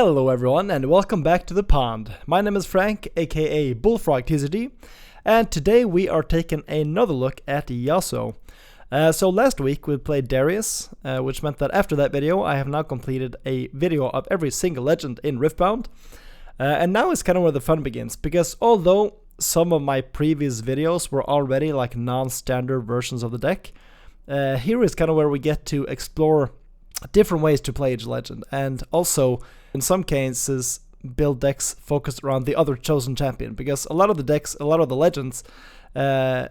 Hello everyone and welcome back to the pond. My name is Frank, aka Bullfrog TCG, and today we are taking another look at Yasuo. So last week we played Darius, which meant that after that video I have now completed a video of every single legend in Riftbound. And now is kind of where the fun begins, because although some of my previous videos were already like non-standard versions of the deck, here is kind of where we get to explore different ways to play each legend, and also in some cases build decks focused around the other chosen champion, because a lot of the legends, the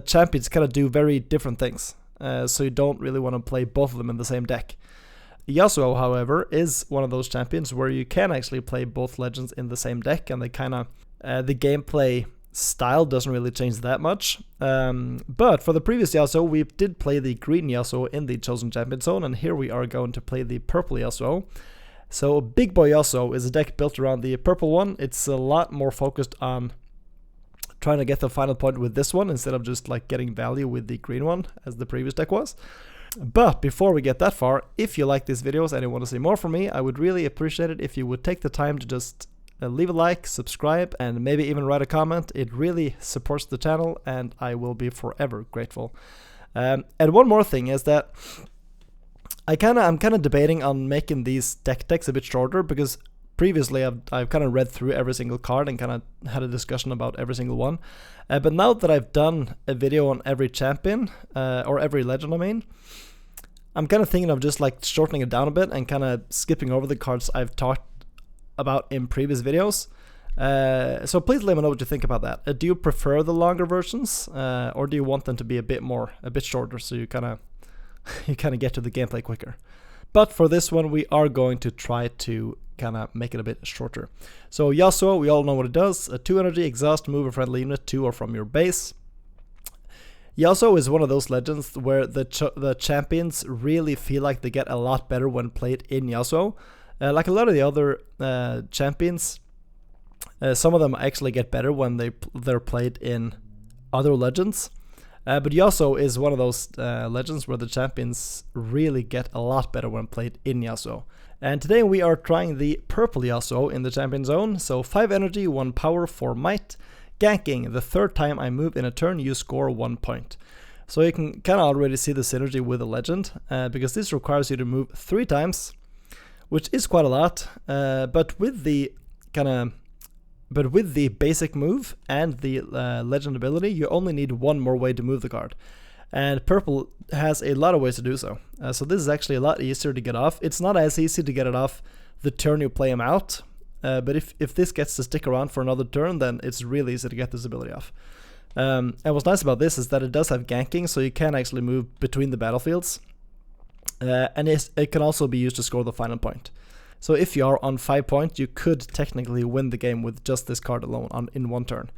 champions kind of do very different things, so you don't really want to play both of them in the same deck. Yasuo, however, is one of those champions where you can actually play both legends in the same deck, and they kind of the gameplay style doesn't really change that much. But for the previous Yasuo, we did play the green Yasuo in the chosen champion zone, and here we are going to play the purple Yasuo. So Big Boy Yasuo is a deck built around the purple one. It's a lot more focused on trying to get the final point with this one instead of just like getting value with the green one as the previous deck was. But before we get that far, if you like these videos and you want to see more from me, I would really appreciate it if you would take the time to just leave a like, subscribe, and maybe even write a comment. It really supports the channel and I will be forever grateful. And one more thing is that I'm kind of debating on making these deck techs a bit shorter, because previously I've kind of read through every single card and kind of had a discussion about every single one. But now that I've done a video on every champion, or every legend I mean, I'm kind of thinking of just like shortening it down a bit and kind of skipping over the cards I've talked about in previous videos. So please let me know what you think about that. Do you prefer the longer versions, or do you want them to be a bit shorter, so you kind of get to the gameplay quicker? But for this one we are going to try to kind of make it a bit shorter. So Yasuo, we all know what it does. 2 energy, exhaust, move a friendly unit to or from your base. Yasuo is one of those legends where the champions really feel like they get a lot better when played in Yasuo. Like a lot of the other champions, some of them actually get better when they're played in other legends. But Yasuo is one of those legends where the champions really get a lot better when played in Yasuo. And today we are trying the purple Yasuo in the champion zone. So 5 energy, 1 power, 4 might. Ganking, the third time I move in a turn, you score 1 point. So you can kind of already see the synergy with the legend, because this requires you to move 3 times, which is quite a lot. But with the basic move and the legend ability, you only need one more way to move the card. And purple has a lot of ways to do so. So this is actually a lot easier to get off. It's not as easy to get it off the turn you play him out. But if this gets to stick around for another turn, then it's really easy to get this ability off. And what's nice about this is that it does have ganking, so you can actually move between the battlefields. And it can also be used to score the final point. So if you are on 5 points, you could technically win the game with just this card alone in 1 turn,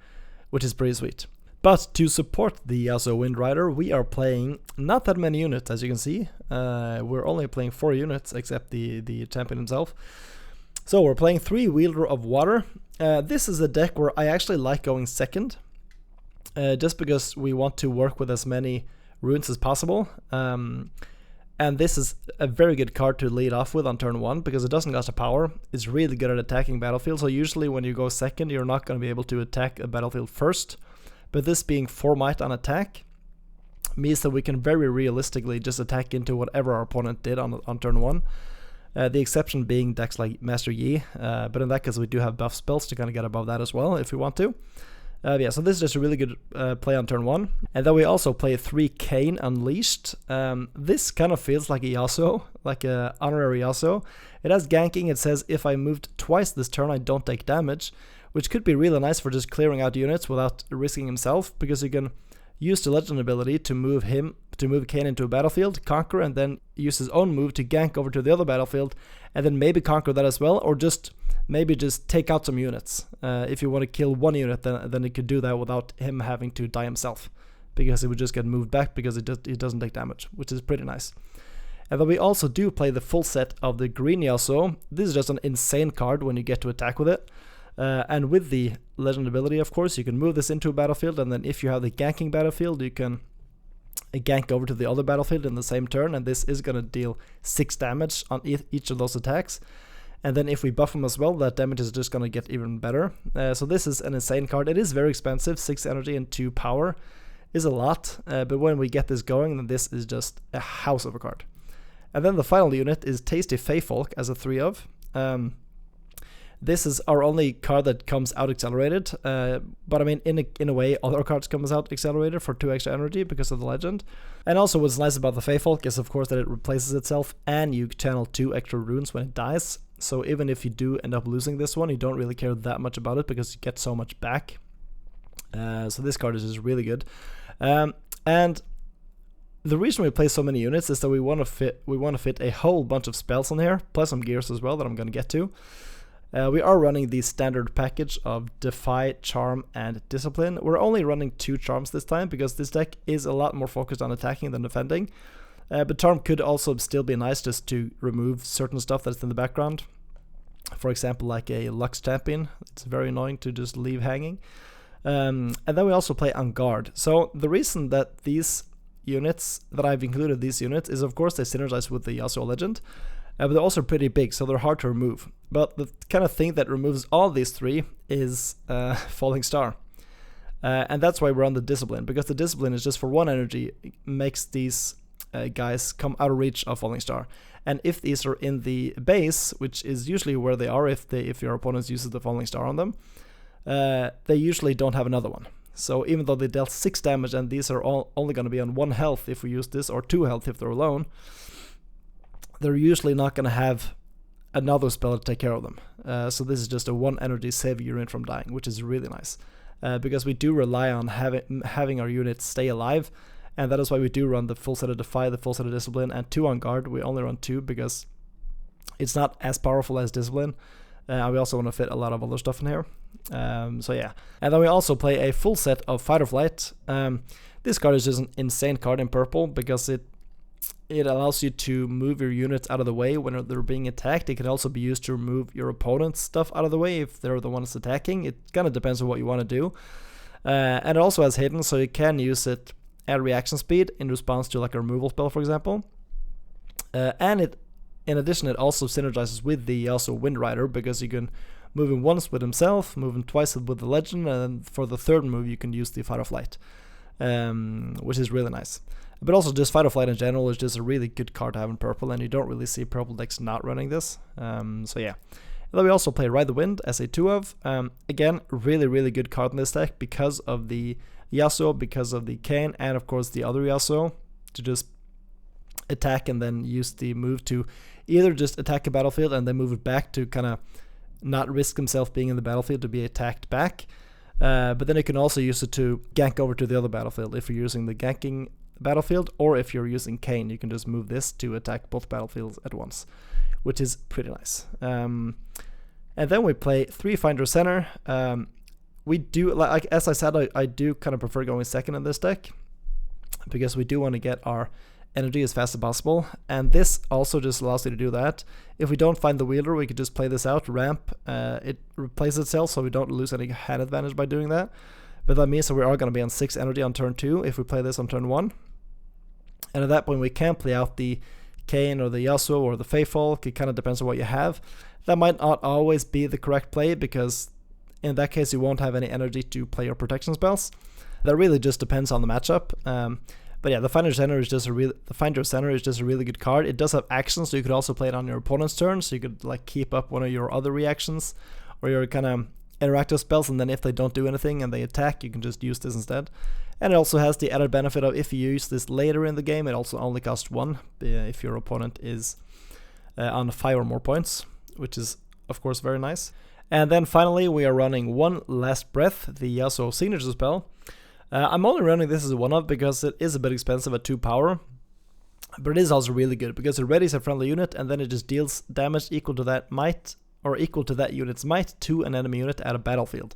which is pretty sweet. But to support the Yasuo Windrider, we are playing not that many units, as you can see. We're only playing 4 units, except the champion himself. So we're playing 3 Wielder of Water. This is a deck where I actually like going second, just because we want to work with as many runes as possible. And this is a very good card to lead off with on turn 1, because it doesn't cost a power. It's really good at attacking battlefield, so usually when you go second, you're not going to be able to attack a battlefield first. But this being 4 might on attack means that we can very realistically just attack into whatever our opponent did on turn 1. The exception being decks like Master Yi, but in that case we do have buff spells to kind of get above that as well if we want to. Yeah, so this is just a really good play on turn 1. And then we also play 3 Kain Unleashed. This kind of feels like a Yasuo, like a honorary Yasuo. It has ganking. It says if I moved twice this turn I don't take damage, which could be really nice for just clearing out units without risking himself, because you can use the legend ability to move Kain into a battlefield, conquer, and then use his own move to gank over to the other battlefield, and then maybe conquer that as well, or maybe just take out some units. If you want to kill 1 unit, then you could do that without him having to die himself, because he would just get moved back because he doesn't take damage, which is pretty nice. And then we also do play the full set of the green Yasuo. This is just an insane card when you get to attack with it. And with the legend ability, of course, you can move this into a battlefield, and then if you have the ganking battlefield, you can gank over to the other battlefield in the same turn, and this is going to deal 6 damage on each of those attacks. And then if we buff him as well, that damage is just gonna get even better. So this is an insane card. It is very expensive. 6 energy and 2 power is a lot, but when we get this going, then this is just a house of a card. And then the final unit is Tasty Feyfolk as a 3 of. This is our only card that comes out accelerated, but I mean, in a way, other cards comes out accelerated for 2 extra energy because of the legend. And also what's nice about the Feyfolk is of course that it replaces itself, and you channel 2 extra runes when it dies. So even if you do end up losing this one, you don't really care that much about it because you get so much back. So this card is just really good. And the reason we play so many units is that we want to fit a whole bunch of spells on here, plus some gears as well that I'm going to get to. We are running the standard package of Defy, Charm, and Discipline. We're only running 2 Charms this time because this deck is a lot more focused on attacking than defending. But Charm could also still be nice just to remove certain stuff that's in the background. For example, like a Lux Champion. It's very annoying to just leave hanging. And then we also play on Guard. So the reason that these units, that I've included these units, is of course they synergize with the Yasuo Legend. But they're also pretty big, so they're hard to remove. But the kind of thing that removes all these 3 is Falling Star. And that's why we're on the Discipline, because the Discipline is just for 1 energy, it makes these guys come out of reach of Falling Star. And if these are in the base, which is usually where they are if your opponent uses the Falling Star on them, they usually don't have another one. So even though they dealt 6 damage and these are only going to be on 1 health if we use this, or 2 health if they're alone, they're usually not going to have another spell to take care of them. So this is just a 1 energy save unit from dying, which is really nice. Because we do rely on having our units stay alive, and that is why we do run the full set of Defy, the full set of Discipline, and 2 on Guard. We only run 2 because it's not as powerful as Discipline. We also want to fit a lot of other stuff in here. So yeah. And then we also play a full set of Fight or Flight. This card is just an insane card in purple because it allows you to move your units out of the way when they're being attacked. It can also be used to remove your opponent's stuff out of the way if they're the ones attacking. It kind of depends on what you want to do. And it also has hidden, so you can use it at reaction speed in response to like a removal spell, for example. And in addition, it also synergizes with the Yasuo Wind Rider because you can move him once with himself, move him twice with the Legend, and for the 3rd move you can use the Fight or Flight, which is really nice. But also just Fight or Flight in general is just a really good card to have in purple, and you don't really see purple decks not running this. So yeah. And then we also play Ride the Wind as a 2 of. Again, really good card in this deck because of the Yasuo, because of the Kayn, and of course the other Yasuo, to just attack and then use the move to either just attack a battlefield and then move it back to kind of not risk himself being in the battlefield to be attacked back. But then you can also use it to gank over to the other battlefield if you're using the ganking battlefield, or if you're using Kayn, you can just move this to attack both battlefields at once, which is pretty nice. And then we play 3 Finder Center. We do, like as I said, I do kind of prefer going second in this deck because we do want to get our energy as fast as possible, and this also just allows you to do that. If we don't find the wielder, we could just play this out, ramp, it replaces itself so we don't lose any hand advantage by doing that. But that means that we are going to be on 6 energy on turn 2 if we play this on turn 1. And at that point we can play out the Kayn or the Yasuo or the Feyfolk. It kind of depends on what you have. That might not always be the correct play because in that case you won't have any energy to play your protection spells. That really just depends on the matchup. But yeah, the Finder Center is just a really good card. It does have actions, so you could also play it on your opponent's turn, so you could like keep up one of your other reactions or your kind of interactive spells, and then if they don't do anything and they attack, you can just use this instead. And it also has the added benefit of if you use this later in the game, it also only costs 1 if your opponent is on 5 or more points, which is of course very nice. And then finally we are running One Last Breath, the Yasuo signature spell. I'm only running this as a 1-of because it is a bit expensive at 2 power, but it is also really good because it readies a friendly unit and then it just deals damage equal to that might, or equal to that unit's might, to an enemy unit at a battlefield.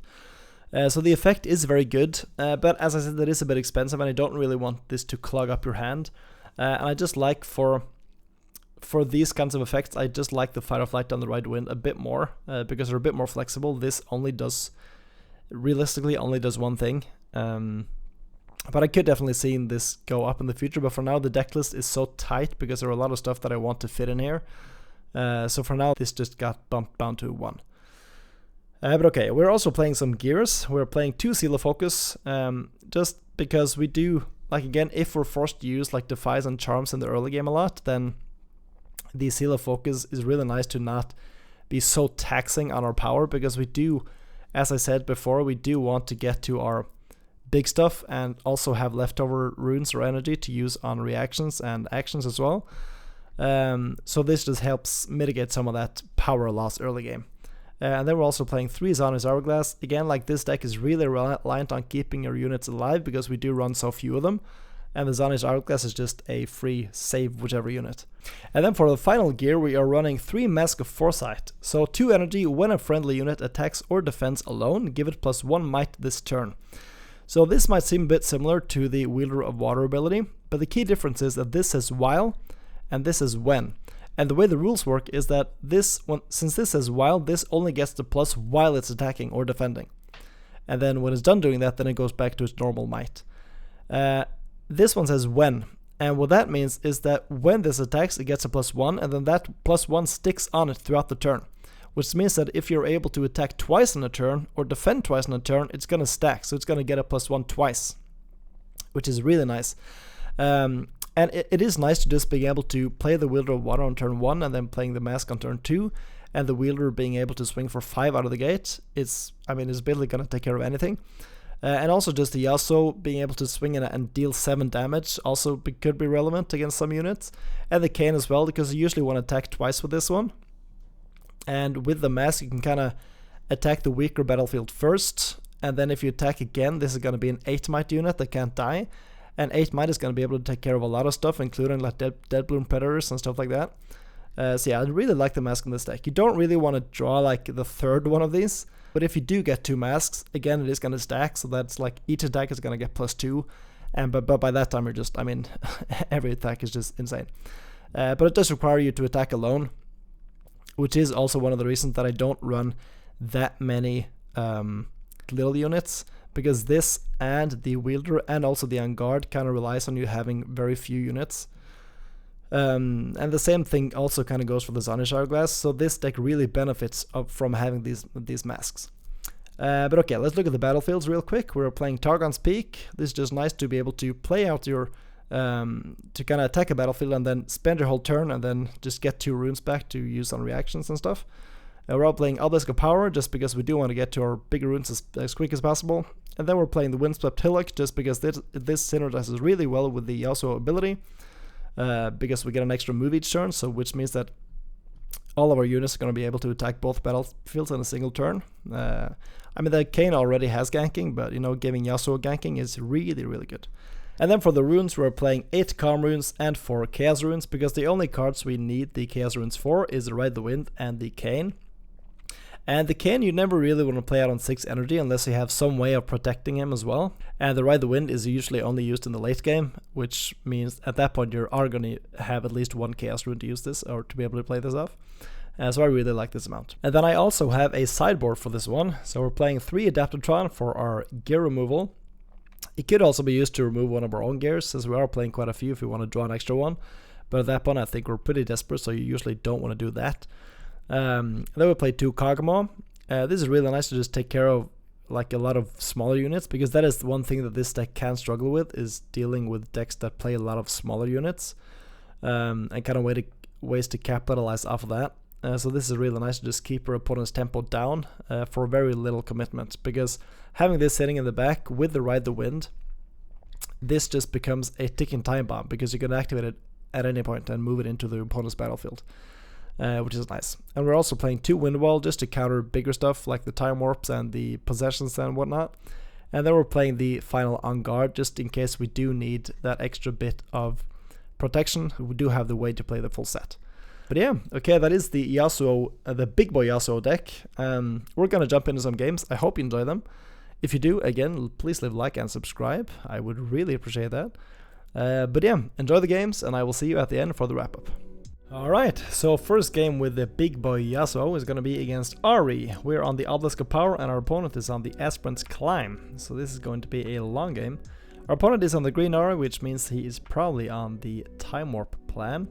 So the effect is very good, but as I said, it is a bit expensive and I don't really want this to clog up your hand. And I just like for these kinds of effects, I just like the Fight or Flight on the Ride the Wind a bit more, because they're a bit more flexible. This realistically only does one thing. But I could definitely see this go up in the future, but for now the deck list is so tight because there are a lot of stuff that I want to fit in here. So for now, this just got bumped down to 1. But okay, we're also playing some gears. We're playing 2 Seal of Focus, just because we do, like again, if we're forced to use like Defies and Charms in the early game a lot, then the Seal of Focus is really nice to not be so taxing on our power, because we do, as I said before, we do want to get to our big stuff and also have leftover runes or energy to use on reactions and actions as well. So this just helps mitigate some of that power loss early game. And then we're also playing 3 Zhonya's Hourglass. Again, like this deck is really reliant on keeping your units alive because we do run so few of them. And the Zhonya's Hourglass is just a free save whichever unit. And then for the final gear, we are running 3 Mask of Foresight. So 2 energy when a friendly unit attacks or defends alone, give it +1 might this turn. So this might seem a bit similar to the Wielder of Water ability, but the key difference is that this says while and this is when. And the way the rules work is that since this says while, this only gets the plus while it's attacking or defending. And then when it's done doing that, then it goes back to its normal might. This one says when, and what that means is that when this attacks, it gets a +1, and then that +1 sticks on it throughout the turn. Which means that if you're able to attack twice in a turn or defend twice in a turn, it's going to stack, so it's going to get a +1 twice, which is really nice. And it is nice to just being able to play the Wielder of Water on turn 1 and then playing the Mask on turn 2, and the Wielder being able to swing for 5 out of the gate. It's basically going to take care of anything. And also just the Yasuo being able to swing in and deal 7 damage also could be relevant against some units. And the Kayn as well, because you usually want to attack twice with this one. And with the Mask, you can kind of attack the weaker battlefield first, and then if you attack again, this is going to be an 8 might unit that can't die. And 8 might is going to be able to take care of a lot of stuff, including like Dead Bloom Predators and stuff like that. So yeah, I really like the Mask in this deck. You don't really want to draw like the 3rd one of these, but if you do get 2 masks, again, it is going to stack, so that's like each attack is going to get +2. But by that time, you're just, every attack is just insane. But it does require you to attack alone, which is also one of the reasons that I don't run that many little units, because this and the Wielder and also the On Guard kind of relies on you having very few units. And the same thing also kind of goes for the Zhonya's Hourglass, so this deck really benefits from having these masks. But okay, let's look at the battlefields real quick. We're playing Targon's Peak. This is just nice to be able to play out your to kind of attack a battlefield and then spend your whole turn and then just get 2 runes back to use on reactions and stuff. We're all playing Obelisk of Power just because we do want to get to our bigger runes as quick as possible. And then we're playing the Windswept Hillock just because this synergizes really well with the Yasuo ability, because we get an extra move each turn, so which means that all of our units are going to be able to attack both battlefields in a single turn. The Kayn already has ganking, but giving Yasuo ganking is really, really good. And then for the runes, we're playing 8 Calm runes and 4 Chaos runes, because the only cards we need the Chaos runes for is the Ride the Wind and the Kayn. And the Kayn you never really want to play out on 6 energy unless you have some way of protecting him as well. And the Ride the Wind is usually only used in the late game, which means at that point you are going to have at least 1 Chaos rune to use this, or to be able to play this off. So I really like this amount. And then I also have a sideboard for this one. So we're playing 3 Adaptatron for our gear removal. It could also be used to remove one of our own gears, since we are playing quite a few if we want to draw an extra one. But at that point I think we're pretty desperate, so you usually don't want to do that. Then we play 2 Kagamo. This is really nice to just take care of like a lot of smaller units, because that is one thing that this deck can struggle with, is dealing with decks that play a lot of smaller units, and kind of ways to capitalize off of that. So this is really nice to just keep your opponent's tempo down for very little commitment, because having this sitting in the back with the Ride the Wind, this just becomes a ticking time bomb, because you can activate it at any point and move it into the opponent's battlefield, which is nice. And we're also playing 2 Windwall just to counter bigger stuff like the Time Warps and the Possessions and whatnot. And then we're playing the final On Guard just in case we do need that extra bit of protection. We do have the way to play the full set. But yeah, okay, that is the Yasuo, the big boy Yasuo deck. We're gonna jump into some games. I hope you enjoy them. If you do, again, please leave a like and subscribe. I would really appreciate that. But yeah, enjoy the games, and I will see you at the end for the wrap-up. Alright, so first game with the big boy Yasuo is gonna be against Ahri. We're on the Obelisk of Power, and our opponent is on the Aspirant's Climb. So this is going to be a long game. Our opponent is on the green Ahri, which means he is probably on the Time Warp plan.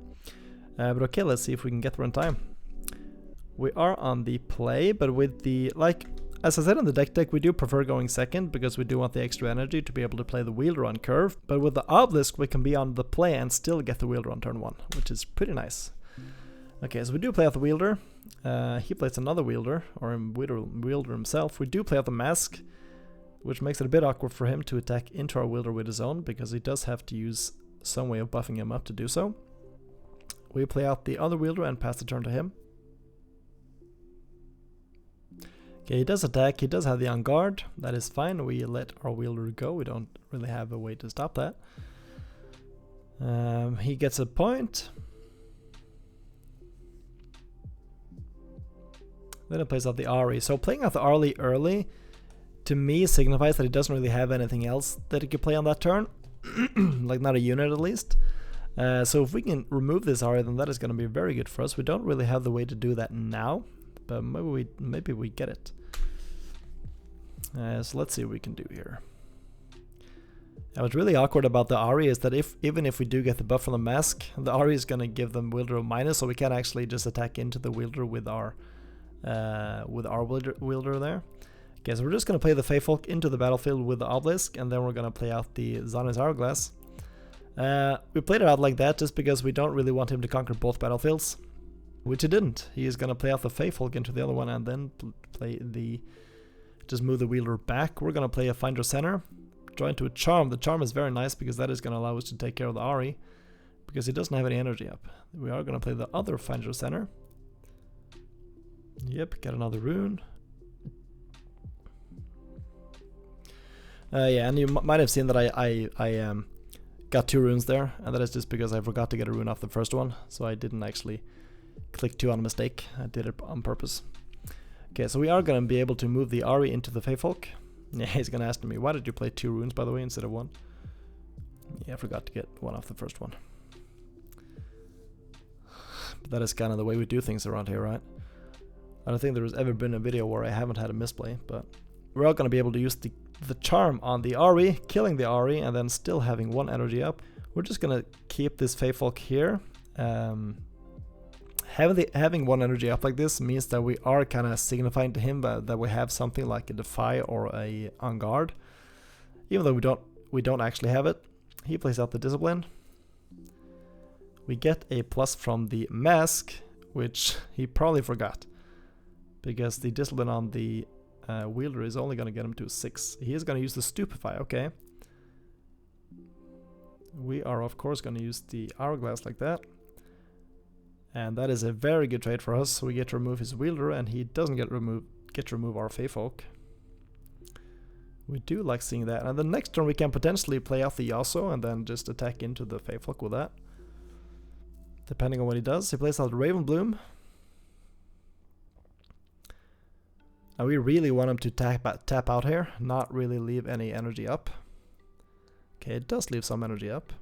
But okay, let's see if we can get there in time. We are on the play, but with the, like, as I said in the deck, we do prefer going second because we do want the extra energy to be able to play the wielder on curve. But with the obelisk, we can be on the play and still get the wielder on turn 1, which is pretty nice. Okay, so we do play out the wielder. He plays another wielder, or wielder himself. We do play out the mask, which makes it a bit awkward for him to attack into our wielder with his own, because he does have to use some way of buffing him up to do so. We play out the other wielder and pass the turn to him. Okay, he does attack, he does have the on guard, that is fine, we let our wielder go, we don't really have a way to stop that. He gets a point. Then he plays out the Ahri. So playing out the Ahri early, to me, signifies that he doesn't really have anything else that he could play on that turn. Like not a unit at least. So if we can remove this Ahri, then that is going to be very good for us. We don't really have the way to do that now, but maybe we get it. So let's see what we can do here. What's really awkward about the Ahri is that even if we do get the buff from the mask, the Ahri is going to give them wielder a minus, so we can't actually just attack into the wielder with our wielder there. Okay, so we're just going to play the Feyfolk into the battlefield with the obelisk, and then we're going to play out the Zana's Hourglass. We played it out like that just because we don't really want him to conquer both battlefields, which he didn't. He is going to play out the Feyfolk into the other one and then just move the wielder back. We're going to play a Finder Center, draw into a Charm. The Charm is very nice because that is going to allow us to take care of the Ahri, because he doesn't have any energy up. We are going to play the other Finder Center. Yep, get another rune. Yeah, and you might have seen that I got 2 runes there, and that is just because I forgot to get a rune off the first one, so I didn't actually click 2 on a mistake. I did it on purpose. Okay, so we are going to be able to move the Ahri into the Feyfolk. Yeah, he's going to ask me, why did you play 2 runes, by the way, instead of 1? Yeah, I forgot to get 1 off the first one. But that is kind of the way we do things around here, right? I don't think there's ever been a video where I haven't had a misplay, but we're all going to be able to use the Charm on the Ahri, killing the Ahri, and then still having 1 energy up. We're just going to keep this Feyfolk here. Having 1 energy up like this means that we are kind of signifying to him that we have something like a Defy or a On Guard. Even though we don't actually have it. He plays out the Discipline. We get a plus from the Mask, which he probably forgot, because the Discipline on the wielder is only going to get him to 6. He is going to use the Stupefy, okay. We are of course going to use the Hourglass like that. And that is a very good trade for us. So we get to remove his wielder, and he doesn't get to remove our Feyfolk. We do like seeing that. And the next turn we can potentially play out the Yasuo and then just attack into the Feyfolk with that. Depending on what he does. He plays out Ravenbloom. Now we really want him to tap out here, not really leave any energy up. Okay, it does leave some energy up.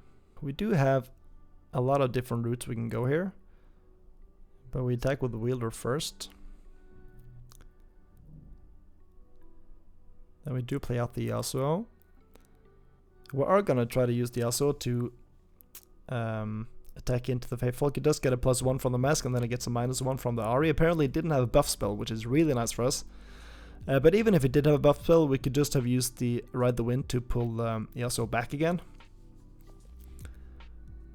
We do have a lot of different routes we can go here, but we attack with the wielder first. Then we do play out the Yasuo. We are gonna try to use the Yasuo to attack into the Feyfolk. It does get a +1 from the mask, and then it gets a -1 from the Ahri. Apparently it didn't have a buff spell, which is really nice for us. But even if it did have a buff spell, we could just have used the Ride the Wind to pull Yasuo back again.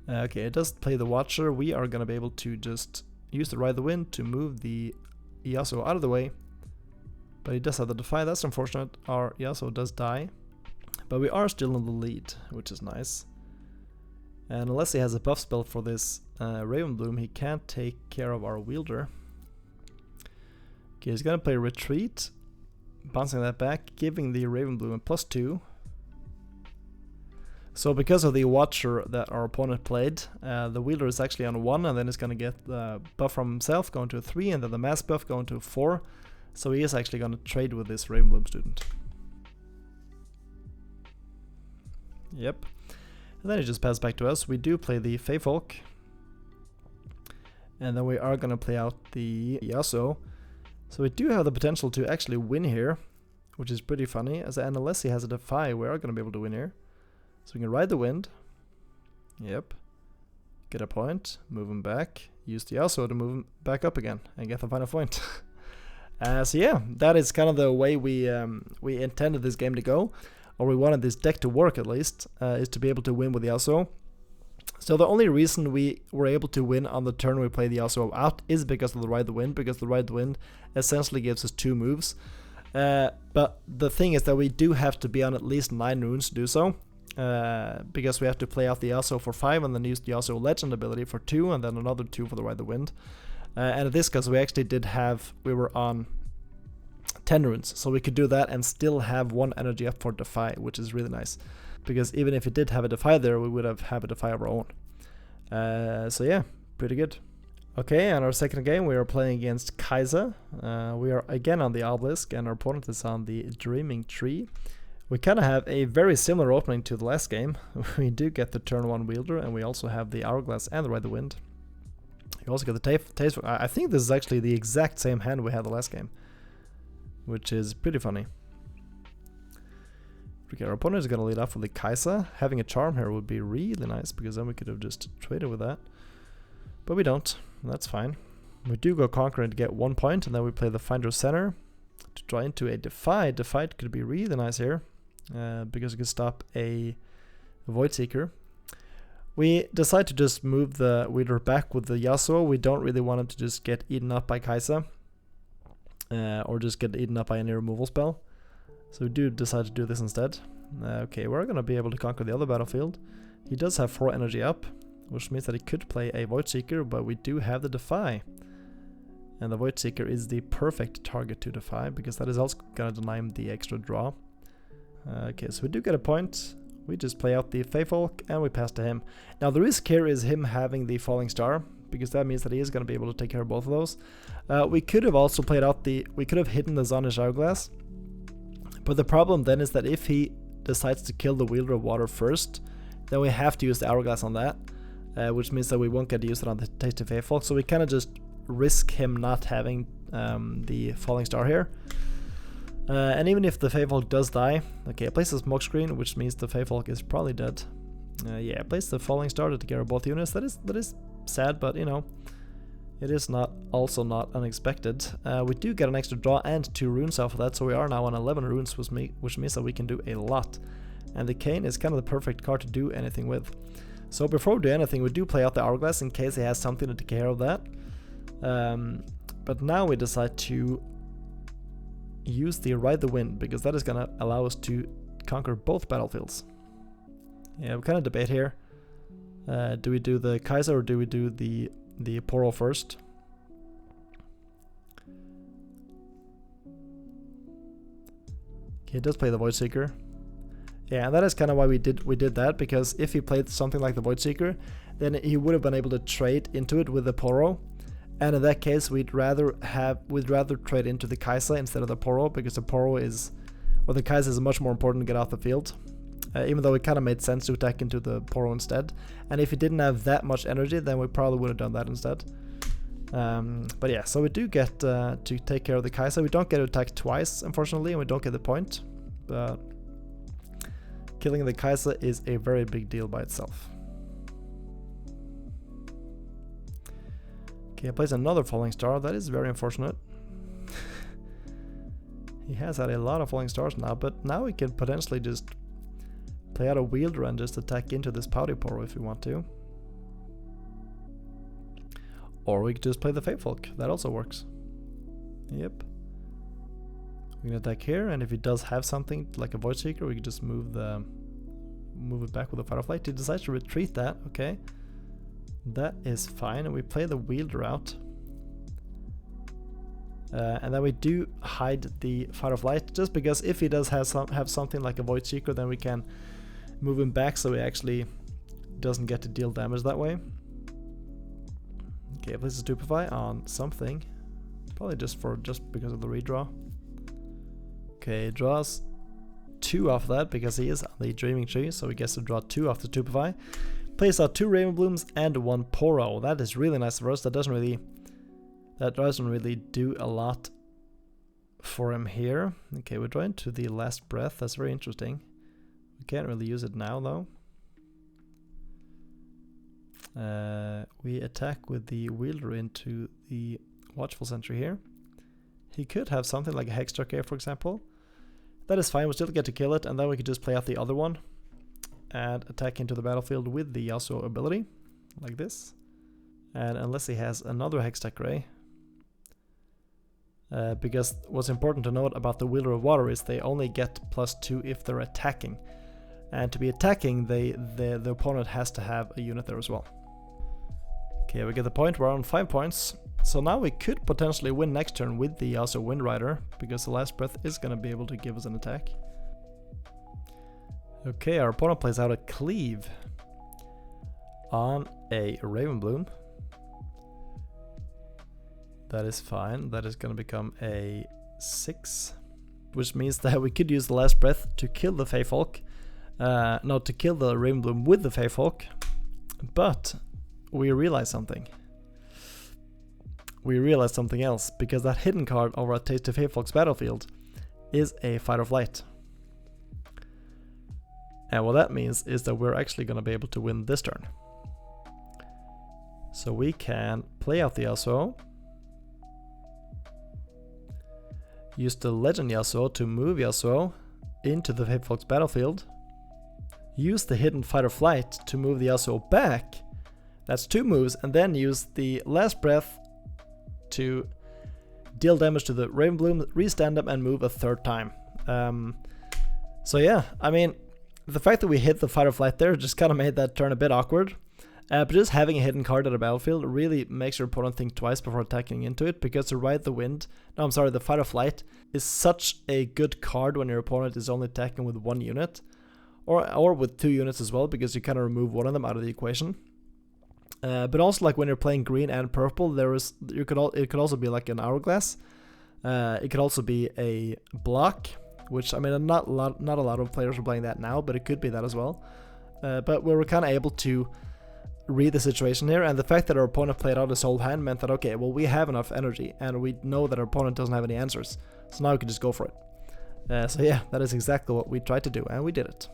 Okay, it does play the Watcher. We are going to be able to just use the Ride the Wind to move the Yasuo out of the way. But he does have the Defy. That's unfortunate. Our Yasuo does die. But we are still in the lead, which is nice. And unless he has a buff spell for this Ravenbloom, he can't take care of our wielder. Okay, he's going to play Retreat. Bouncing that back, giving the Ravenbloom a +2. So because of the Watcher that our opponent played, the wielder is actually on 1, and then he's going to get the buff from himself going to a 3, and then the mass buff going to a 4. So he is actually going to trade with this Ravenbloom student. Yep. And then he just passes back to us. We do play the Feyfolk. And then we are going to play out the Yasuo. So we do have the potential to actually win here, which is pretty funny. And unless he has a Defy, we are going to be able to win here. So we can Ride the Wind. Yep. Get a point. Move him back. use the Yasuo to move him back up again and get the final point. So yeah, that is kind of the way we intended this game to go, or we wanted this deck to work at least, is to be able to win with the Yasuo. So the only reason we were able to win on the turn we play the Yasuo out is because of the Ride the Wind, because the Ride the Wind essentially gives us 2 moves. But the thing is that we do have to be on at least 9 runes to do so, because we have to play out the Yasuo for 5 and then use the Yasuo Legend ability for 2 and then another 2 for the Ride the Wind. And in this case we actually we were on 10 runes, so we could do that and still have 1 energy up for Defy, which is really nice. Because even if it did have a Defy there, we would have a Defy of our own. So yeah, pretty good. Okay, and our second game we are playing against Kai'Sa. We are again on the Obelisk and our opponent is on the Dreaming Tree. We kind of have a very similar opening to the last game. We do get the turn 1 Wielder and we also have the Hourglass and the Ride the Wind. You also get the Taste. I think this is actually the exact same hand we had the last game, which is pretty funny. Okay, our opponent is going to lead off with the Kai'Sa. Having a charm here would be really nice, because then we could have just traded with that. But we don't. That's fine. We do go Conqueror to get 1 point, and then we play the Finder Center to draw into a Defy. Defy could be really nice here, because it could stop a Void Seeker. We decide to just move the Wielder back with the Yasuo. We don't really want it to just get eaten up by Kai'Sa, or just get eaten up by any removal spell. So we do decide to do this instead. Okay, we're going to be able to conquer the other battlefield. He does have 4 energy up, which means that he could play a Void Seeker, but we do have the Defy. And the Void Seeker is the perfect target to Defy, because that is also going to deny him the extra draw. Okay, so we do get a point. We just play out the Feyfolk and we pass to him. Now the risk here is him having the Falling Star, because that means that he is going to be able to take care of both of those. We could have also played out we could have hidden the Zonish Hourglass. But the problem then is that if he decides to kill the Wielder of Water first, then we have to use the Hourglass on that, which means that we won't get to use it on the Tasty Feyfolk. So we kind of just risk him not having the Falling Star here. And even if the Feyfolk does die, okay, I place the Smokescreen, which means the Feyfolk is probably dead. Yeah, I place the Falling Star to take care of both units. That is sad, but you know, it is also not unexpected. We do get an extra draw and 2 runes off of that, so we are now on 11 runes, which means that we can do a lot. And the Cane is kind of the perfect card to do anything with. So before we do anything, we do play out the Hourglass in case he has something to take care of that. But now we decide to use the Ride the Wind, because that is going to allow us to conquer both battlefields. Yeah, we kind of debate here. Do we do the Kai'Sa or do we do the Poro first? Okay, he does play the Void Seeker. Yeah, and that is kind of why we did that, because if he played something like the Void Seeker, then he would have been able to trade into it with the Poro. And in that case, we'd rather trade into the Kai'Sa instead of the Poro, because the Kai'Sa is much more important to get off the field. Even though it kind of made sense to attack into the Poro instead. And if he didn't have that much energy, then we probably would have done that instead. But yeah, so we do get to take care of the Kai'Sa. We don't get to attack twice, unfortunately, and we don't get the point. But killing the Kai'Sa is a very big deal by itself. Okay, I place another Falling Star. That is very unfortunate. He has had a lot of Falling Stars now, but now we can potentially just play out a Wielder and just attack into this Pouty Poro if we want to. Or we could just play the Feyfolk. That also works. Yep. We can attack here, and if he does have something like a Void Seeker, we can just move it back with a Fire Flight. He decides to retreat that. Okay. That is fine, and we play the Wielder out. And then we do hide the Fight or Flight, just because if he does have something like a Void Seeker, then we can move him back so he actually doesn't get to deal damage that way. Okay, place a Stupefy on something, probably just because of the redraw. Okay, draws 2 off that because he is on the Dreaming Tree, so he gets to draw 2 off the Stupefy. Plays out 2 Raven Blooms and 1 Poro. That is really nice for us. That doesn't really do a lot for him here. Okay, we're drawing to the Last Breath. That's very interesting. We can't really use it now though. We attack with the wielder into the watchful sentry here. He could have something like a Hextech here, for example. That is fine, we still get to kill it, and then we could just play out the other one and attack into the battlefield with the Yasuo ability, like this. And unless he has another Hextech Ray, because what's important to note about the Wielder of Water is they only get +2 if they're attacking. And to be attacking, the opponent has to have a unit there as well. Okay, we get the point, we're on 5 points. So now we could potentially win next turn with the Yasuo Wind Rider, because the last breath is going to be able to give us an attack. Okay, our opponent plays out a Cleave on a Raven Bloom. That is fine, that is going to become a 6, which means that we could use the last breath to kill the Feyfolk. No, to kill the Raven Bloom with the Feyfolk, but we realize something. We realize something else, because that hidden card over at Taste of Feyfolk's battlefield is a Fight or Flight. And what that means is that we're actually going to be able to win this turn. So we can play out the Yasuo, use the Legend Yasuo to move Yasuo into the Feyfolk's battlefield, use the hidden Fight or Flight to move the Yasuo back, that's 2 moves, and then use the last breath to deal damage to the Raven Bloom, restand them, and move a 3rd time. So yeah, I mean, the fact that we hit the Fight or Flight there just kind of made that turn a bit awkward. But just having a hidden card at a battlefield really makes your opponent think twice before attacking into it, because to ride the wind, the Fight or Flight is such a good card when your opponent is only attacking with 1 unit, or with 2 units as well, because you kind of remove one of them out of the equation. But also, like when you're playing green and purple, it could also be like an hourglass. It could also be a block, which I mean not a lot of players are playing that now, but it could be that as well. But we were kind of able to read the situation here, and the fact that our opponent played out his whole hand meant that, okay, well, we have enough energy, and we know that our opponent doesn't have any answers, so now we can just go for it. So yeah, that is exactly what we tried to do, and we did it.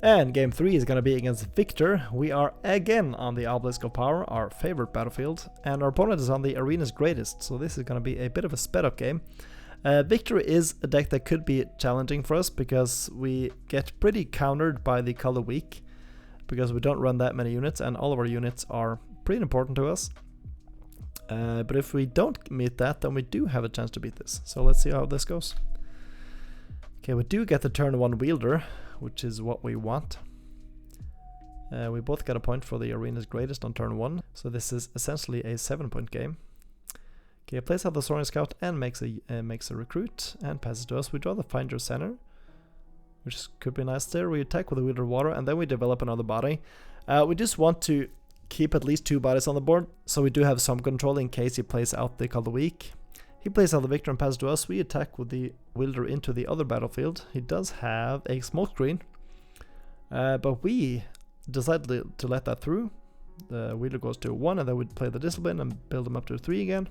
And game 3 is going to be against Viktor. We are again on the Obelisk of Power, our favorite battlefield, and our opponent is on the Arena's Greatest, so this is going to be a bit of a sped up game. Viktor is a deck that could be challenging for us, because we get pretty countered by the color weak, because we don't run that many units, and all of our units are pretty important to us. But if we don't meet that, then we do have a chance to beat this. So let's see how this goes. Okay, we do get the turn 1 wielder, which is what we want. We both got a point for the Arena's Greatest on turn 1, so this is essentially a 7-point game. Okay, plays out the Soaring Scout and makes a recruit and passes to us. We draw the Find Your Center, which could be nice there. We attack with the Wielder of Water, and then we develop another body. We just want to keep at least 2 bodies on the board, so we do have some control in case he plays out the Color Weak. He plays out the Viktor and passes to us. We attack with the Wielder into the other battlefield. He does have a smoke screen, but we decided to let that through. The Wielder goes to 1, and then we play the Discipline and build him up to 3 again.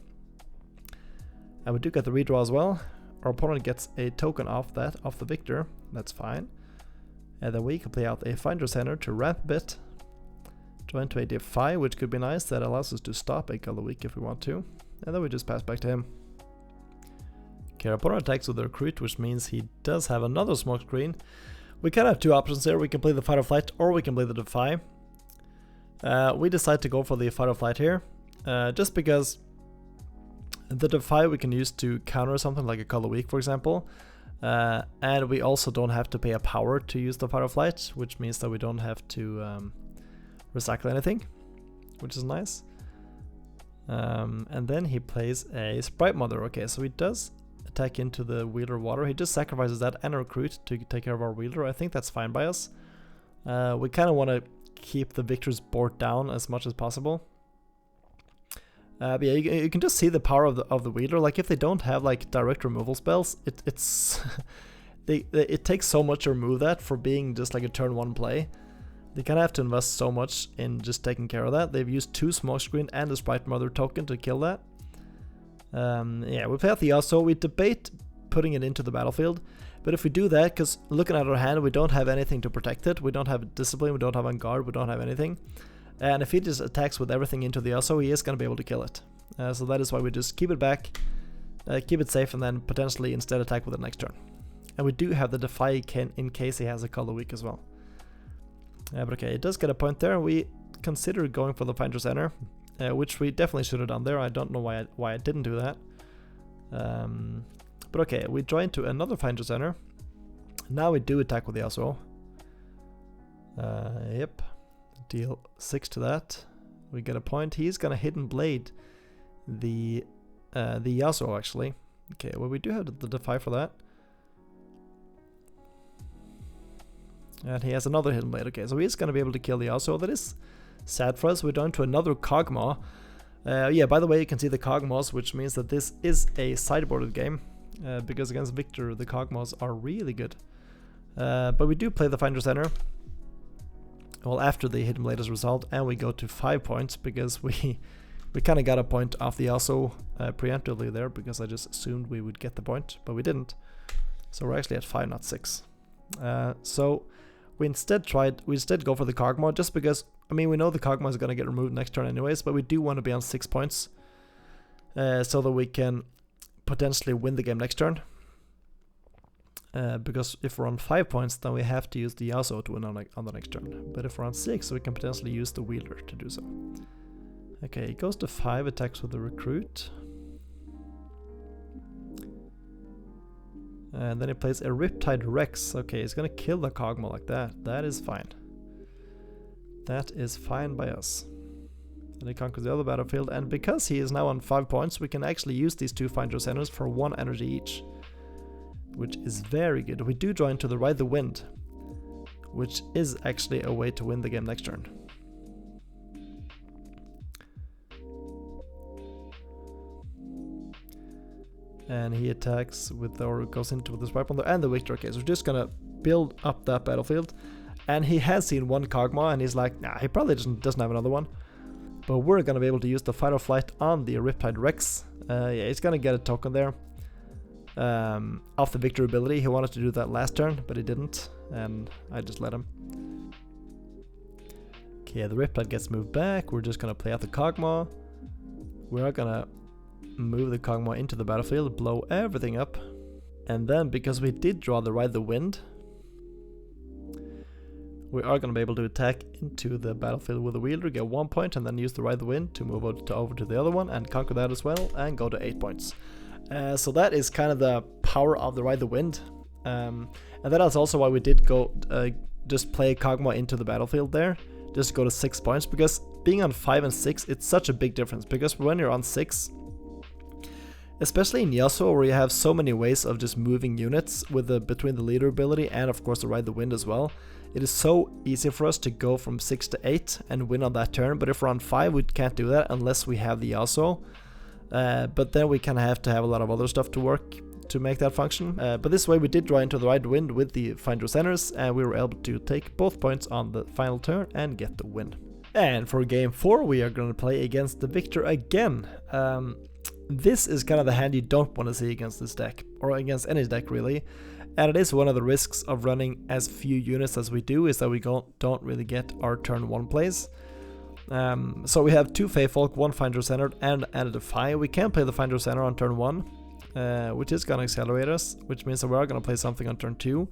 And we do get the redraw as well. Our opponent gets a token off the Viktor. That's fine. And then we can play out a Finder Center to ramp a bit. Draw into a Defy, which could be nice. That allows us to stop a Color Weak if we want to. And then we just pass back to him. Okay, our opponent attacks with the Recruit, which means he does have another smoke screen. We kind of have 2 options there. We can play the Fight or Flight, or we can play the Defy. We decide to go for the Fight or Flight here, just because the Defy we can use to counter something like a Color Weak, for example. And we also don't have to pay a power to use the Fight or Flight, which means that we don't have to recycle anything, which is nice. And then he plays a Sprite Mother. Okay, so he does attack into the Wielder of Water. He just sacrifices that and a Recruit to take care of our Wielder. I think that's fine by us. We kind of want to keep the Viktor's board down as much as possible. But yeah, you can just see the power of the Wielder. Like, if they don't have like direct removal spells, it's it takes so much to remove that for being just like a turn 1 play. They kind of have to invest so much in just taking care of that. They've used 2 Smokescreen and a Sprite Mother token to kill that. Yeah, we play out the Yasuo. We debate putting it into the battlefield, but if we do that, because looking at our hand, we don't have anything to protect it. We don't have Discipline, we don't have On Guard, we don't have anything. And if he just attacks with everything into the Yasuo, he is going to be able to kill it. So that is why we just keep it back, keep it safe, and then potentially instead attack with it next turn. And we do have the Defy in case he has a color weak as well. But okay, it does get a point there. We considered going for the Finder Center, which we definitely should have done there. I don't know why I didn't do that. But okay, we draw into another Finder Center. Now we do attack with the Yasuo. Yep. Deal 6 to that. We get a point. He's gonna Hidden Blade the Yasuo actually. Okay, well we do have the Defy for that. And he has another Hidden Blade. Okay, so he's gonna be able to kill the Yasuo. That is sad for us. We're down to another Kog'Maw. Yeah, by the way, you can see the Kog'Maws, which means that this is a sideboarded game. Because against Viktor, the Kog'Maws are really good. But we do play the Finder Center. Well, after the Hidden Blade is resolved, and we go to 5 points because we kind of got a point off the Yasuo preemptively there, because I just assumed we would get the point, but we didn't. So we're actually at 5, not 6. So we instead go for the Kog'Maw, just because, I mean, we know the Kog'Maw is going to get removed next turn anyways, but we do want to be on 6 points so that we can potentially win the game next turn. Because if we're on 5 points, then we have to use the Yasuo to win on the next turn. But if we're on 6, we can potentially use the Wielder to do so. Okay, he goes to 5, attacks with the Recruit. And then he plays a Riptide Rex. Okay, he's gonna kill the Kog'Maw like that. That is fine. That is fine by us. And he conquers the other battlefield. And because he is now on 5 points, we can actually use these 2 Finder Centers for 1 energy each, which is very good. We do draw into the Ride the Wind, which is actually a way to win the game next turn. And he attacks with, or goes into with the Swipe on the, and the Viktor. Okay, so we're just gonna build up that battlefield. And he has seen one Kog'Maw, and he's like, nah, he probably doesn't have another one. But we're gonna be able to use the Fight or Flight on the Riptide Rex. Yeah, he's gonna get a token there. Off the Viktor ability. He wanted to do that last turn, but he didn't, and I just let him. Okay, the Riptide gets moved back. We're just gonna play out the Kog'Maw. We're gonna move the Kog'Maw into the battlefield, blow everything up, and then because we did draw the Ride the Wind, we are gonna be able to attack into the battlefield with the Wielder, get 1 point, and then use the Ride the Wind to move over to the other one and conquer that as well, and go to 8 points. So that is kind of the power of the Ride the Wind. And that is also why we did go just play Kog'Maw into the battlefield there, just go to 6 points, because being on 5 and 6, it's such a big difference, because when you're on 6, especially in Yasuo, where you have so many ways of just moving units with between the leader ability and of course the Ride the Wind as well, it is so easy for us to go from 6 to 8 and win on that turn. But if we're on 5, we can't do that unless we have the Yasuo. But then we kind of have to have a lot of other stuff to work to make that function. But this way we did draw into the Ride the Wind with the Finder Centers, and we were able to take both points on the final turn and get the win. And for game 4, we are going to play against the Viktor again. This is kind of the hand you don't want to see against this deck, or against any deck really. And it is one of the risks of running as few units as we do, is that we don't really get our turn 1 plays. So we have 2 Feyfolk, 1 Finder Center, and a Defy. We can play the Finder Center on turn 1, which is going to accelerate us, which means that we are going to play something on turn 2.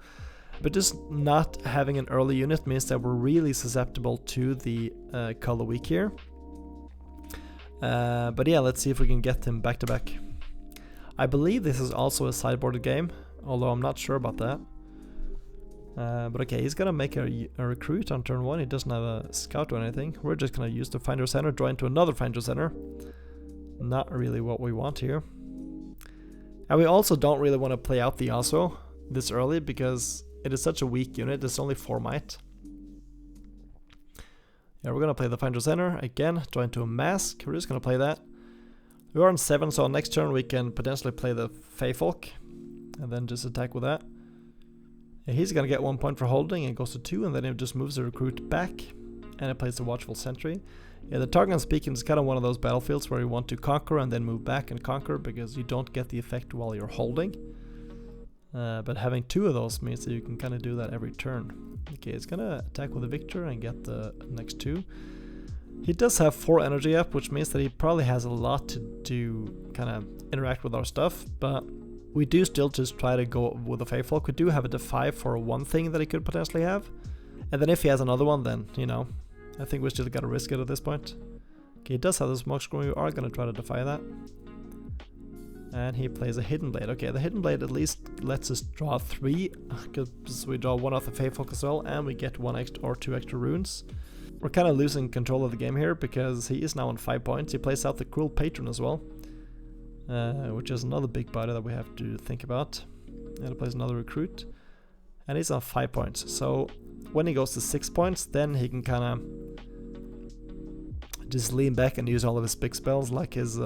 But just not having an early unit means that we're really susceptible to the color weak here. But yeah, let's see if we can get him back to back. I believe this is also a sideboarded game, although I'm not sure about that. But okay, he's gonna make a recruit on turn 1. He doesn't have a scout or anything. We're just gonna use the Finder Center, draw into another Finder Center. Not really what we want here. And we also don't really want to play out the Yasuo this early, because it is such a weak unit. It's only 4 might. Yeah, we're gonna play the Finder Center again, draw into a Mask. We're just gonna play that. We are on 7, so next turn we can potentially play the Feyfolk and then just attack with that. Yeah, he's gonna get 1 point for holding and goes to 2, and then he just moves the recruit back and it plays the Watchful Sentry. Yeah, the Targon Speaking is kind of one of those battlefields where you want to conquer and then move back and conquer, because you don't get the effect while you're holding. But having 2 of those means that you can kind of do that every turn. Okay, it's gonna attack with a Viktor and get the next 2. He does have 4 energy up, which means that he probably has a lot to do, kind of interact with our stuff, but we do still just try to go with the Faithful. We do have a Defy for one thing that he could potentially have, and then if he has another one, then, you know, I think we still gotta risk it at this point. Okay, he does have the Smoke Screen, we are gonna try to Defy that. And he plays a Hidden Blade. Okay, the Hidden Blade at least lets us draw 3, because we draw 1 off the Faithful as well, and we get 1 extra or 2 extra runes. We're kind of losing control of the game here, because he is now on 5 points. He plays out the Cruel Patron as well, which is another big body that we have to think about. And he plays another Recruit, and he's on 5 points. So when he goes to 6 points, then he can kind of just lean back and use all of his big spells, like his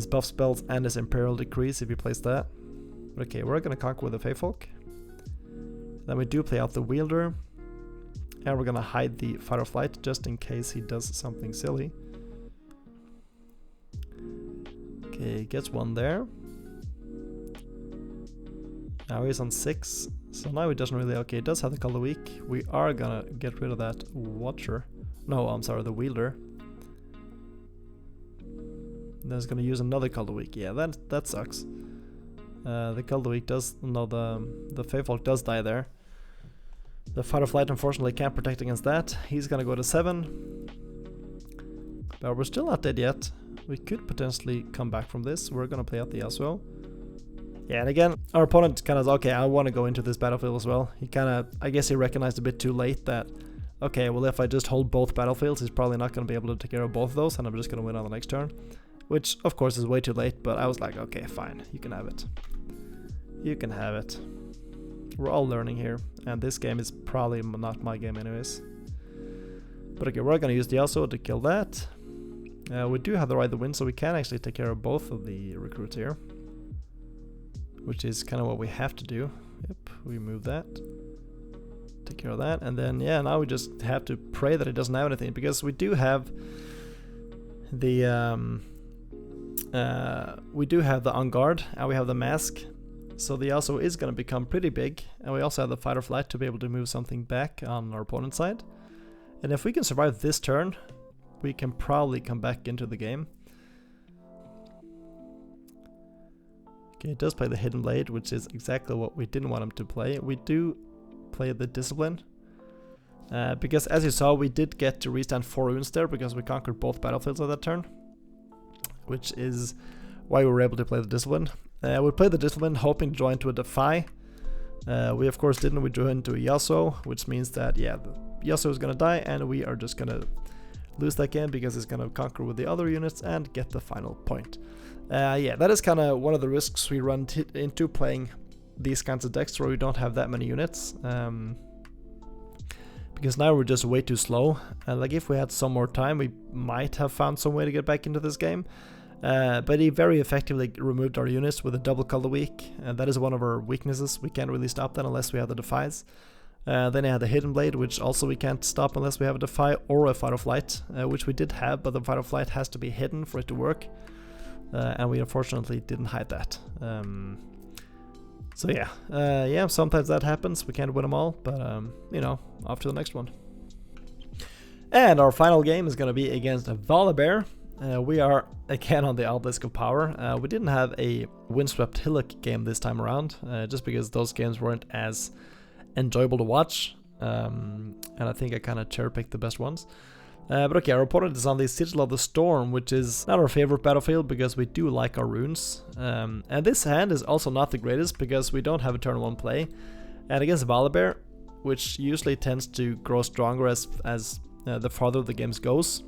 buff spells and his Imperial Decrees if he plays that. But okay, we're gonna conquer with the Faithful. Then we do play out the Wielder. And we're gonna hide the Fight or Flight just in case he does something silly. Okay, gets 1 there. Now he's on 6. So now he doesn't really... Okay, he does have the Call of the Week. We are gonna get rid of that Watcher. No, I'm sorry, the Wielder. Then he's gonna use another Call of the Week. Yeah, that sucks. The Call of the Week does... No, the Faithful does die there. The Fight or Flight unfortunately can't protect against that. He's gonna go to 7. But we're still not dead yet. We could potentially come back from this. We're gonna play out the Yasuo. Yeah, and again, our opponent kind of, okay, I want to go into this battlefield as well. He kind of, I guess he recognized a bit too late that, okay, well if I just hold both battlefields, he's probably not gonna be able to take care of both of those, and I'm just gonna win on the next turn. Which, of course, is way too late, but I was like, okay, fine, you can have it. You can have it. We're all learning here, and this game is probably not my game anyways. But okay, we're gonna use the Yasuo to kill that. We do have the right to win, so we can actually take care of both of the recruits here. Which is kind of what we have to do. Yep, we move that. Take care of that, and then, yeah, now we just have to pray that it doesn't have anything, because we do have the On Guard, and we have the Mask. So the Yasuo is going to become pretty big, and we also have the Fight or Flight to be able to move something back on our opponent's side. And if we can survive this turn, we can probably come back into the game. Okay, it does play the Hidden Blade, which is exactly what we didn't want him to play. We do play the Discipline, because as you saw, we did get to restand 4 runes there, because we conquered both battlefields on that turn, which is why we were able to play the Discipline. We played the Discipline hoping to draw into a Defy. We of course didn't, we drew into a Yasuo, which means that, yeah, the Yasuo is gonna die, and we are just gonna lose that game because it's gonna conquer with the other units and get the final point. Yeah, that is kind of one of the risks we run into playing these kinds of decks where we don't have that many units. Because now we're just way too slow. Like if we had some more time, we might have found some way to get back into this game. But he very effectively removed our units with a double Call of the Week, and that is one of our weaknesses. We can't really stop that unless we have the Defies. Then he had the Hidden Blade, which also we can't stop unless we have a Defy or a Fight or Flight, which we did have, but the Fight or Flight has to be hidden for it to work. And we unfortunately didn't hide that. So yeah, yeah, sometimes that happens. We can't win them all, but you know, off to the next one. And our final game is going to be against Volibear. We are again on the Obelisk of Power. We didn't have a Windswept Hillock game this time around, just because those games weren't as enjoyable to watch, and I think I kind of cherry-picked the best ones. But okay, our opponent is on the Sigil of the Storm, which is not our favorite battlefield because we do like our runes. And this hand is also not the greatest because we don't have a turn 1 play. And against Volibear, which usually tends to grow stronger as the farther the games goes,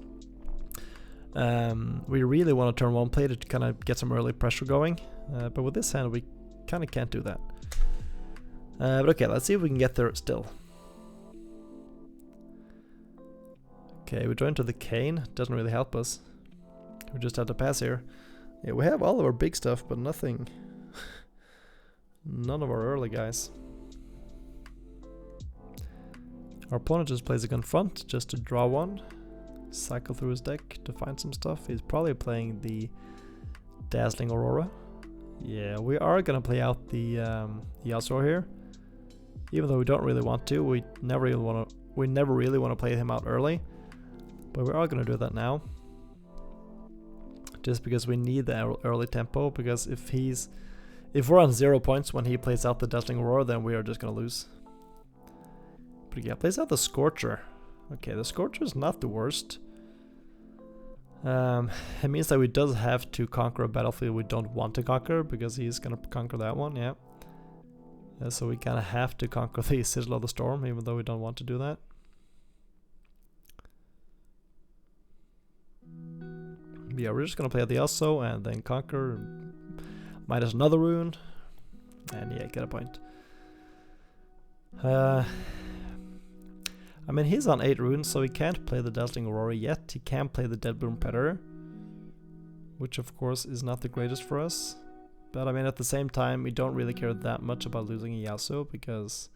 we really want a turn 1 play to kind of get some early pressure going. But with this hand, we kind of can't do that. But okay, let's see if we can get there still. Okay, we draw into the Cane, doesn't really help us. We just have to pass here. Yeah, we have all of our big stuff, but nothing. None of our early guys. Our opponent just plays a Confront just to draw 1. Cycle through his deck to find some stuff. He's probably playing the Dazzling Aurora. Yeah, we are gonna play out the Yasuo here. Even though we don't really want to, we never really want to play him out early. But we are gonna do that now. Just because we need the early tempo, because if we're on 0 points when he plays out the Dazzling Aurora, then we are just gonna lose. But yeah, plays out the Scorcher. Okay, the Scorcher is not the worst. It means that we does have to conquer a battlefield we don't want to conquer, because he's gonna conquer that one, yeah. So we kinda have to conquer the Sigil of the Storm, even though we don't want to do that. Yeah, we're just gonna play the Yasuo and then conquer, minus another rune, and yeah, get a point. I mean, he's on 8 runes, so he can't play the Dazzling Aurora yet. He can play the Deadbloom Predator, which of course is not the greatest for us. But I mean, at the same time, we don't really care that much about losing a Yasuo, because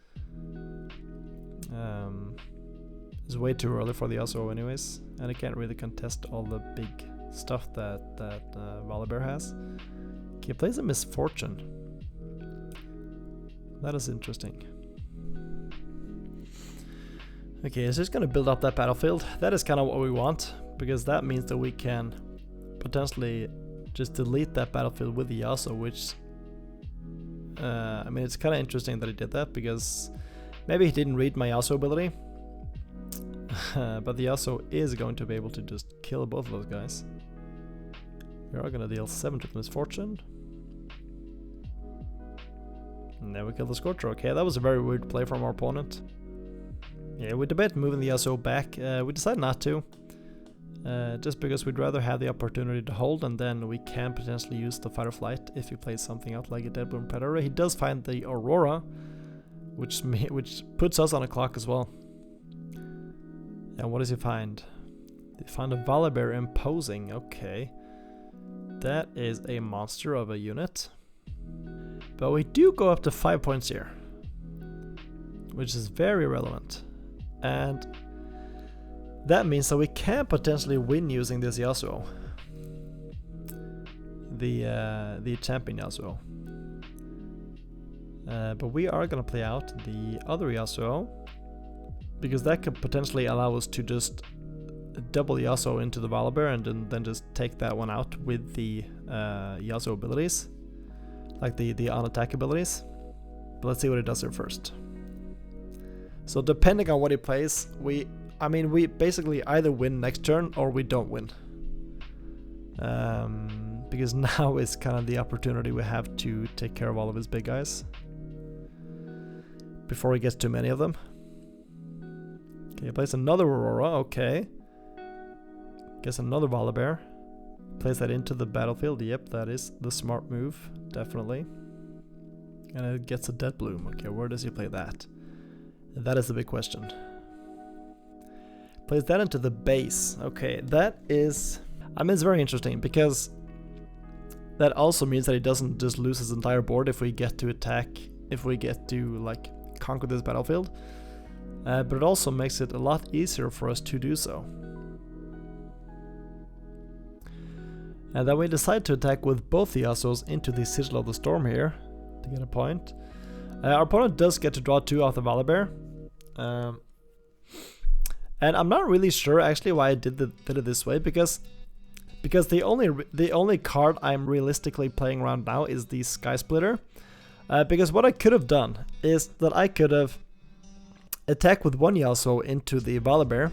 it's way too early for the Yasuo anyways, and it can't really contest all the big stuff that Volibear has. Okay, he plays a Misfortune. That is interesting. Okay, so he's gonna build up that battlefield. That is kind of what we want, because that means that we can potentially just delete that battlefield with the Yasuo, which I mean, it's kind of interesting that he did that, because maybe he didn't read my Yasuo ability. But the Yasuo is going to be able to just kill both of those guys. We are gonna deal 7 to Misfortune. And then we kill the Scorcher. Okay, that was a very weird play from our opponent. Yeah, we debate moving the Yasuo back. We decided not to. Just because we'd rather have the opportunity to hold, and then we can potentially use the Fight or Flight if he plays something out like a Deadbloom Predator. He does find the Aurora, which puts us on a clock as well. And what does he find? He found a Volibear Imposing. Okay. That is a monster of a unit. But we do go up to 5 points here, which is very relevant. And that means that we can potentially win using this Yasuo. The champion Yasuo. But we are gonna play out the other Yasuo, because that could potentially allow us to just double Yasuo into the Volibear and then just take that one out with the Yasuo abilities, like the on-attack abilities. But let's see what it does here first. So depending on what he plays, we basically either win next turn or we don't win. Because now is kind of the opportunity we have to take care of all of his big guys before he gets too many of them. Okay, he plays another Aurora, okay. Gets another Volibear. Plays that into the battlefield, yep, that is the smart move, definitely. And it gets a Deadbloom, okay, where does he play that? That is the big question. Plays that into the base, okay, that is... I mean, it's very interesting, because that also means that he doesn't just lose his entire board if we get to attack, if we get to, like, conquer this battlefield. But it also makes it a lot easier for us to do so. And then we decide to attack with both the Yasuos into the Sigil of the Storm here, to get a point. Our opponent does get to draw 2 off the Volibear. And I'm not really sure actually why I did it this way, because the only card I'm realistically playing around now is the Sky Splitter. Because what I could have done is that I could have attacked with 1 Yasuo into the Volibear,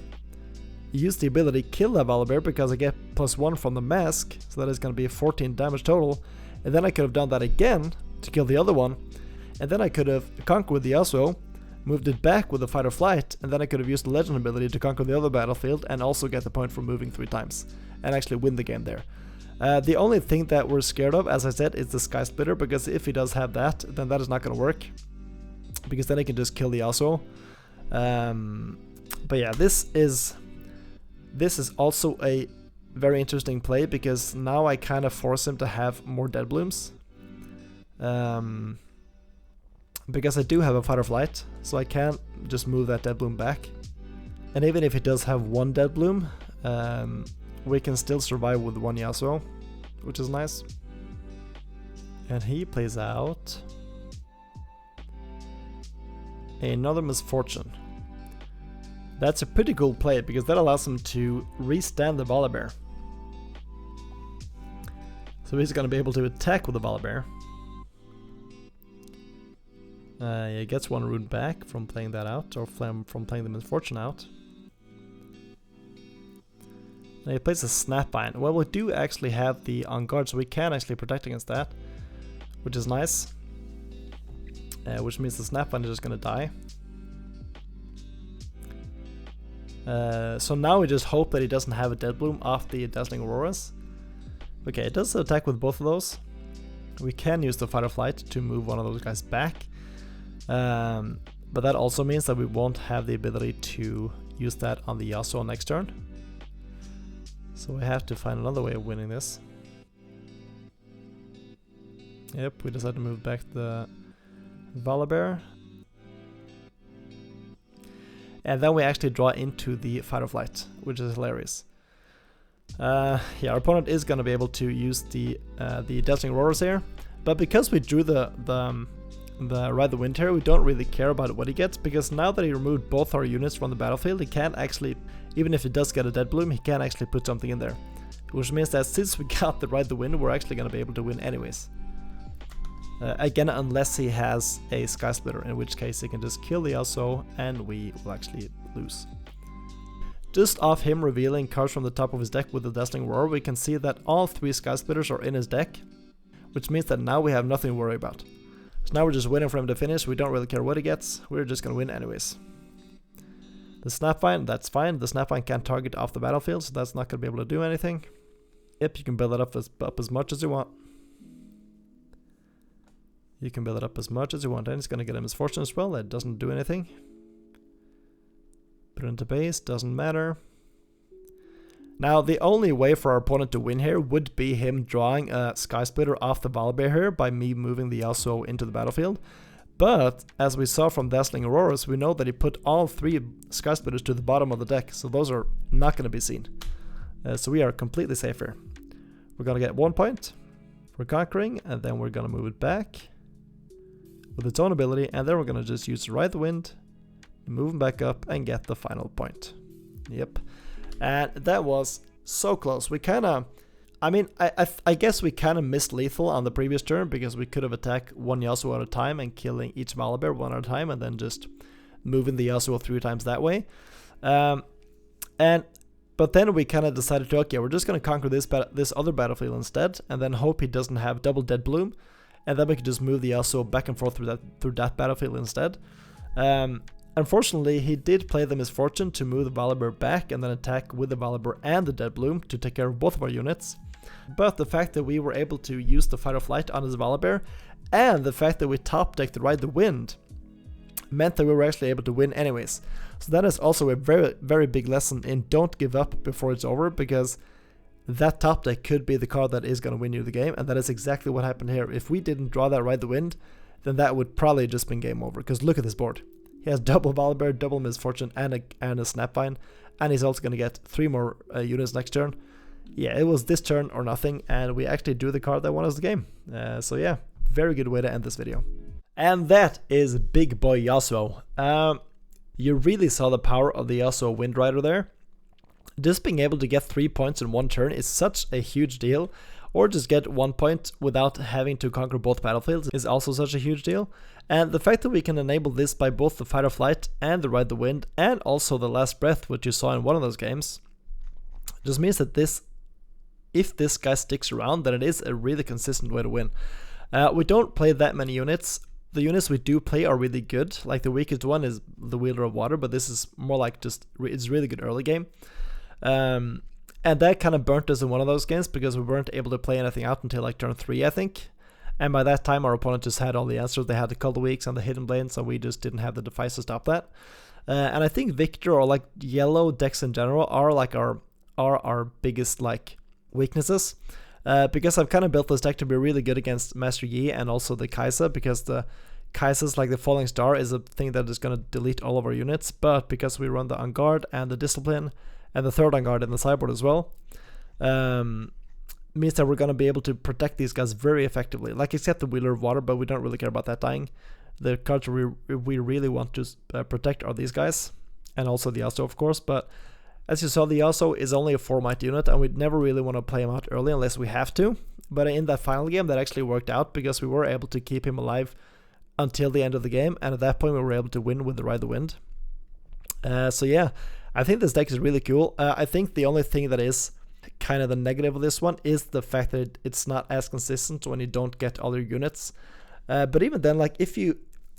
use the ability kill that Volibear because I get +1 from the mask, so that is going to be 14 damage total, and then I could have done that again to kill the other one, and then I could have conquered with the Yasuo, moved it back with the Fight or Flight, and then I could have used the Legend ability to conquer the other battlefield and also get the point for moving 3 times, and actually win the game there. The only thing that we're scared of, as I said, is the Sky Splitter, because if he does have that, then that is not going to work, because then he can just kill the Yasuo. But yeah, this is also a very interesting play, because now I kind of force him to have more Deadblooms. Because I do have a Fight or Flight, so I can't just move that Deadbloom back. And even if he does have 1 Deadbloom, we can still survive with 1 Yasuo, which is nice. And he plays out another Misfortune. That's a pretty cool play, because that allows him to restand the Volibear. So he's going to be able to attack with the Volibear. He gets one rune back from playing that out, or from playing the Misfortune out. And he plays a Snapvine. Well, we do actually have the On Guard, so we can actually protect against that, which is nice. Which means the Snapvine is just going to die. So now we just hope that he doesn't have a Dead Bloom off the Dazzling Auroras. Okay, it does attack with both of those. We can use the Fight or Flight to move one of those guys back. But that also means that we won't have the ability to use that on the Yasuo next turn. So we have to find another way of winning this. Yep, we decided to move back the Volibear. And then we actually draw into the Fight or Flight, which is hilarious. Yeah, our opponent is going to be able to use the Dazzling Auroras here, but because we drew the Ride the Wind here, we don't really care about what he gets, because now that he removed both our units from the battlefield, he can actually, even if he does get a Dead Bloom, he can actually put something in there. Which means that since we got the Ride the Wind, we're actually going to be able to win anyways. Again, unless he has a Sky Splitter, in which case he can just kill the Yasuo and we will actually lose. Just off him revealing cards from the top of his deck with the Dazzling Roar, we can see that all 3 Sky Splitters are in his deck, which means that now we have nothing to worry about. So now we're just waiting for him to finish. We don't really care what he gets, we're just gonna win anyways. The Snapvine, that's fine. The Snapvine can't target off the battlefield, so that's not gonna be able to do anything. Yep, you can build it up as much as you want. You can build it up as much as you want, and it's gonna get a Misfortune as well. That doesn't do anything. Put it into base, doesn't matter. Now, the only way for our opponent to win here would be him drawing a Sky Splitter off the Volibear here by me moving the Yasuo into the battlefield. But, as we saw from Dazzling Auroras, we know that he put all 3 Sky Splitters to the bottom of the deck, so those are not going to be seen. So we are completely safe here. We're going to get 1 point for conquering, and then we're going to move it back with its own ability, and then we're going to just use Ride the Wind, move him back up, and get the final point. Yep. And that was so close. We kind of, I mean, I guess we kind of missed lethal on the previous turn, because we could have attacked one Yasuo at a time and killing each Volibear one at a time, and then just moving the Yasuo 3 times that way. But then we kind of decided to, okay, we're just going to conquer this other battlefield instead, and then hope he doesn't have double Dead Bloom, and then we could just move the Yasuo back and forth through that battlefield instead. Unfortunately, he did play the Misfortune to move the Volibear back and then attack with the Volibear and the Dead Bloom to take care of both of our units. But the fact that we were able to use the Fight or Flight on his Volibear, and the fact that we top decked to Ride the Wind, meant that we were actually able to win anyways. So that is also a very, very big lesson in don't give up before it's over, because that top deck could be the card that is going to win you the game, and that is exactly what happened here. If we didn't draw that Ride the Wind, then that would probably just been game over, because look at this board. He has double Volibear, double Misfortune, and a Snapvine, and he's also going to get 3 more units next turn. Yeah, it was this turn or nothing, and we actually drew the card that won us the game. So yeah, very good way to end this video. And that is Big Boy Yasuo. You really saw the power of the Yasuo Wind Rider there. Just being able to get 3 points in 1 turn is such a huge deal, or just get 1 point without having to conquer both battlefields is also such a huge deal. And the fact that we can enable this by both the Fight or Flight and the Ride the Wind, and also the Last Breath, which you saw in one of those games, just means that if this guy sticks around, then it is a really consistent way to win. We don't play that many units. The units we do play are really good. Like the weakest one is the Wielder of Water, but this is more like it's really good early game. And that kind of burnt us in one of those games, because we weren't able to play anything out until like turn 3, I think. And by that time, our opponent just had all the answers. They had the Cult of Weeks and the Hidden Blade, so we just didn't have the device to stop that. And I think Viktor, or like yellow decks in general, are like our biggest like weaknesses. Because I've kind of built this deck to be really good against Master Yi and also the Kai'Sa, because the Kai'Sa's like the Falling Star is a thing that is going to delete all of our units, but because we run the On Guard and the Discipline and the third On Guard in the sideboard as well, means that we're going to be able to protect these guys very effectively. Like, except the Wielder of Water, but we don't really care about that dying. The cards we really want to protect are these guys. and also the Yasuo, of course. But as you saw, the Yasuo is only a 4-might unit, and we'd never really want to play him out early unless we have to. But in that final game, that actually worked out because we were able to keep him alive until the end of the game, and at that point we were able to win with the Ride the Wind. So yeah, I think this deck is really cool. I think the only thing that is kind of the negative of this one is the fact that it's not as consistent when you don't get all your units. But even then, like,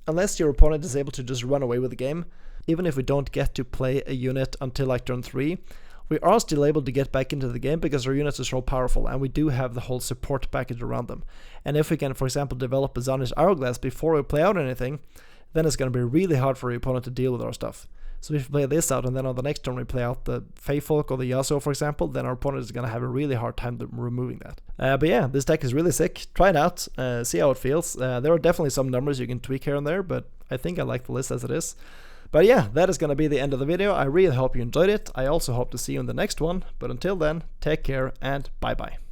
unless your opponent is able to just run away with the game, even if we don't get to play a unit until like turn 3, we are still able to get back into the game because our units are so powerful, and we do have the whole support package around them. And if we can, for example, develop a Zanish Hourglass before we play out anything, then it's going to be really hard for your opponent to deal with our stuff. So if we play this out and then on the next turn we play out the Feyfolk or the Yasuo, for example, then our opponent is going to have a really hard time removing that. But yeah, this deck is really sick. Try it out, see how it feels. There are definitely some numbers you can tweak here and there, but I think I like the list as it is. But yeah, that is going to be the end of the video. I really hope you enjoyed it. I also hope to see you in the next one. But until then, take care and bye-bye.